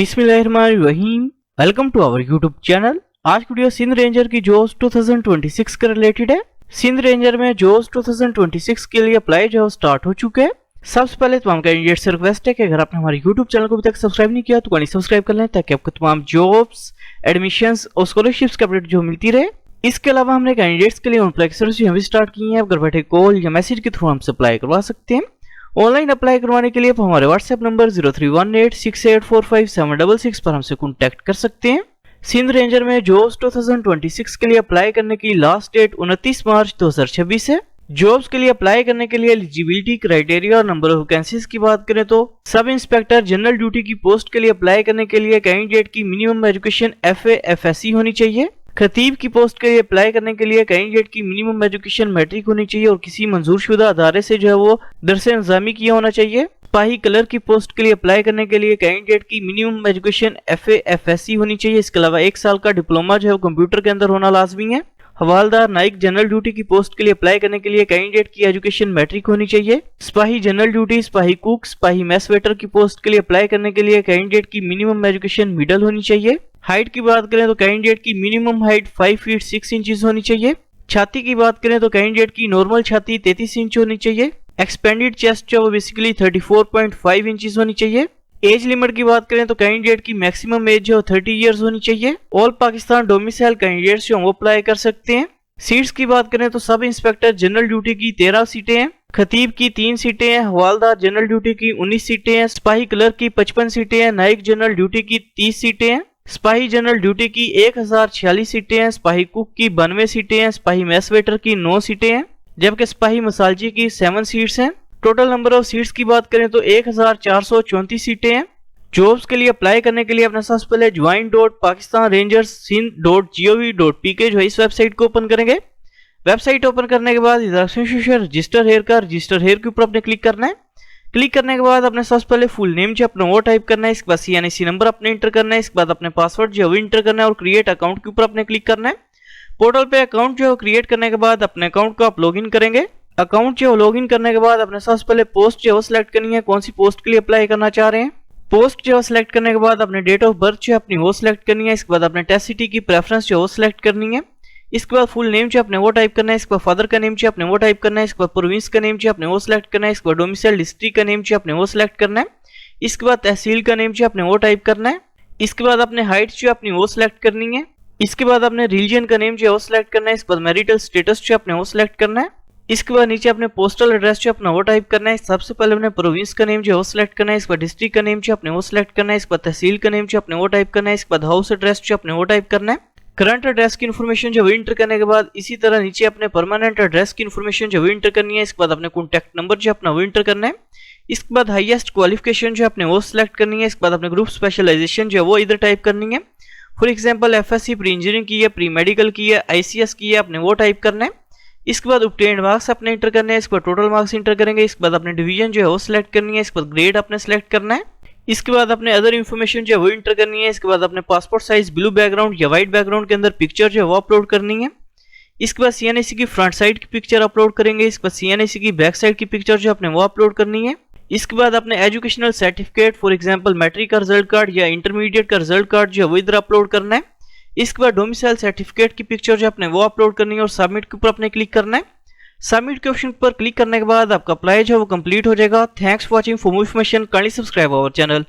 बिस्मिल्लाहिर्रहमानिर्रहीम। Welcome to our YouTube channel. आज की वीडियो सिंध रेंजर की जॉब्स 2026 के रिलेटेड है। सिंध रेंजर में जॉब्स 2026 के लिए अप्लाई जो स्टार्ट हो चुके हैं। सबसे पहले तमाम कैंडिडेट से रिक्वेस्ट है कि अगर आपने हमारे यूट्यूब चैनल को अभी तक सब्सक्राइब नहीं किया तो कहीं सब्सक्राइब कर लें ताकि आपको तमाम जॉब्स, एडमिशंस और स्कॉलरशिप्स की अपडेट जो मिलती रहे। इसके अलावा हमने कैंडिडेट्स के लिए अप्लाई सर्विस भी स्टार्ट की है। घर बैठे कॉल या मैसेज के थ्रू हमसे अप्लाई करवा सकते हैं। ऑनलाइन अप्लाई करवाने के लिए आप हमारे व्हाट्सएप नंबर 0318684576 पर हमसे कॉन्टैक्ट कर सकते हैं। सिंध रेंजर में जॉब्स 2026 के लिए अप्लाई करने की लास्ट डेट 29 मार्च 2026 है। जॉब्स के लिए अप्लाई करने के लिए एलिजिबिलिटी क्राइटेरिया और नंबर ऑफ वैकेंसीज की बात करें तो सब इंस्पेक्टर जनरल ड्यूटी की पोस्ट के लिए अप्लाई करने के लिए कैंडिडेट की मिनिमम एजुकेशन FA FSC होनी चाहिए। खतीब की पोस्ट के लिए अप्लाई करने के लिए कैंडिडेट की मिनिमम एजुकेशन मैट्रिक होनी चाहिए और किसी मंजूरशुदा अदारे से जो है वो दरसे इंतजामी किया होना चाहिए। सिपाही कलर की पोस्ट के लिए अप्लाई करने के लिए कैंडिडेट की मिनिमम एजुकेशन FA FSC होनी चाहिए। इसके अलावा 1 साल का डिप्लोमा जो है वो कंप्यूटर के अंदर होना लाजमी है। हवालदार नाइक जनरल ड्यूटी की पोस्ट के लिए अप्लाई करने के लिए कैंडिडेट की एजुकेशन मैट्रिक होनी चाहिए। सिपाही जनरल ड्यूटी, सिपाही कुक, सिपाही मैस वेटर की पोस्ट के लिए अप्लाई करने के लिए कैंडिडेट की मिनिमम एजुकेशन मिडल होनी चाहिए। हाइट की बात करें तो कैंडिडेट की मिनिमम हाइट 5 फीट 6 इंचेस होनी चाहिए। छाती की बात करें तो कैंडिडेट की नॉर्मल छाती 33 इंच होनी चाहिए। एक्सपेंडेड चेस्ट जो बेसिकली 34.5 इंचेस होनी चाहिए। एज लिमिट की बात करें तो कैंडिडेट की मैक्सिमम एज जो 30 इयर्स होनी चाहिए। ऑल पाकिस्तान डोमिसाइल कैंडिडेट्स जो वो अप्लाई कर सकते हैं। सीट्स की बात करें तो सब इंस्पेक्टर जनरल ड्यूटी की 13 सीटें हैं। खतीब की 3 सीटें हैं। हवालदार जनरल ड्यूटी की 19 सीटें हैं। सिपाही क्लर्क की 55 सीटें हैं। नाइक जनरल ड्यूटी की 30 सीटें हैं। सिपाही जनरल ड्यूटी की 1046 सीटें हैं। सिपाही कुक की 92 सीटें हैं। सिपाही मैस वेटर की 9 सीटें हैं, जबकि सिपाही मसालजी की 7 सीट्स हैं। टोटल नंबर ऑफ सीट्स की बात करें तो 1434 सीटें हैं। जॉब्स के लिए अप्लाई करने के लिए अपने सबसे पहले join.pakistanrangersindh.gov.pk जो है इस वेबसाइट को ओपन करेंगे। वेबसाइट ओपन करने के बाद रजिस्टर हेयर के ऊपर अपने क्लिक करना है। क्लिक करने के बाद अपने सबसे पहले फुल नेम जो अपना वो टाइप करना है। इसके बाद CNIC नंबर अपने इंटर करना है। इसके बाद अपने पासवर्ड जो है इंटर करना है और क्रिएट अकाउंट के ऊपर अपने क्लिक करना है। पोर्टल पे अकाउंट जो है क्रिएट करने के बाद अपने अकाउंट को आप लॉगिन करेंगे। अकाउंट जो लॉगिन करने के बाद अपने सबसे पहले पोस्ट जो सिलेक्ट करनी है, कौन सी पोस्ट के लिए अप्लाई करना चाह रहे हैं। पोस्ट जो सिलेक्ट करने के बाद अपने डेट ऑफ बर्थ जो अपनी वो सिलेक्ट करनी है। इसके बाद अपने टेस्ट सिटी की प्रेफरेंस जो सिलेक्ट करनी है। इसके बाद फुल नेम जो अपने वो टाइप करना है। इसके बाद फादर का नेम जो अपने वो टाइप करना है। इसके बाद प्रोविंस का नेम जो अपने वो सिलेक्ट करना है। इसके बाद डोमिसाइल डिस्ट्रिक्ट का नेम जो अपने वो सिलेक्ट करना है। इसके बाद तहसील का नेम जो अपने वो टाइप करना है। इसके बाद अपने हाइट जो अपनी वो सिलेक्ट करनी है। इसके बाद अपने रिलीजन का नेम जो है वो सिलेक्ट करना है। इसके बाद मैरिटल स्टेटस जो अपने वो सिलेक्ट करना है। इसके बाद नीचे अपने पोस्टल एड्रेस जो अपना वो टाइप करना है। सबसे पहले अपने प्रोविंस का नेम जो वो सिलेक्ट करना है। इसके बाद डिस्ट्रिक्ट का नेम जो अपने वो सिलेक्ट करना है। इसके बाद तहसील का नेम जो अपने वो टाइप करना है। इसके बाद हाउस एड्रेस जो अपने वो टाइप करना है। करंट एड्रेस की इन्फॉर्मेशन जो इंटर करने के बाद इसी तरह नीचे अपने परमानेंट एड्रेस की इन्फॉर्मेशन जो इंटर करनी है। इसके बाद अपने कॉन्टैक्ट नंबर जो अपना वो इंटर करना है। इसके बाद हाईएस्ट क्वालिफिकेशन जो अपने वो सिलेक्ट करनी है। इसके बाद अपने ग्रुप स्पेशलाइजेशन जो है वो इधर टाइप करनी है। For example FSC pre engineering की है, प्री मेडिकल की है, ICS की है, अपने वो टाइप करना है। इसके बाद ऑब्टेन्ड मार्क्स अपने इंटर करने हैं। इसके बाद टोटल मार्क्स इंटर करेंगे। इसके बाद अपने डिवीजन जो है वो सिलेक्ट करनी है। इसके बाद ग्रेड अपने सिलेक्ट करना है। इसके बाद अपने अदर इन्फॉर्मेशन जो है वो इंटर करनी है। इसके बाद अपने पासपोर्ट साइज ब्लू बैकग्राउंड या व्हाइट बैकग्राउंड के अंदर पिक्चर जो है वो अपलोड करनी है। इसके बाद CNIC की फ्रंट साइड की पिक्चर अपलोड करेंगे। इसके बाद CNIC की बैक साइड की पिक्चर जो अपने वो अपलोड करनी है। इसके बाद अपने educational certificate for example matric का रिजल्ट कार्ड या इंटरमीडिएट का रिजल्ट कार्ड जो है वो इधर अपलोड करना है। इसके बाद डोमिसाइल सर्टिफिकेट की पिक्चर जो अपने वो अपलोड करनी है और सबमिट के ऊपर अपने क्लिक करना है। सबमिट के ऑप्शन पर क्लिक करने के बाद आपका अप्लाई जो है वो कंप्लीट हो जाएगा। Thanks for watching. For more information kindly subscribe our channel.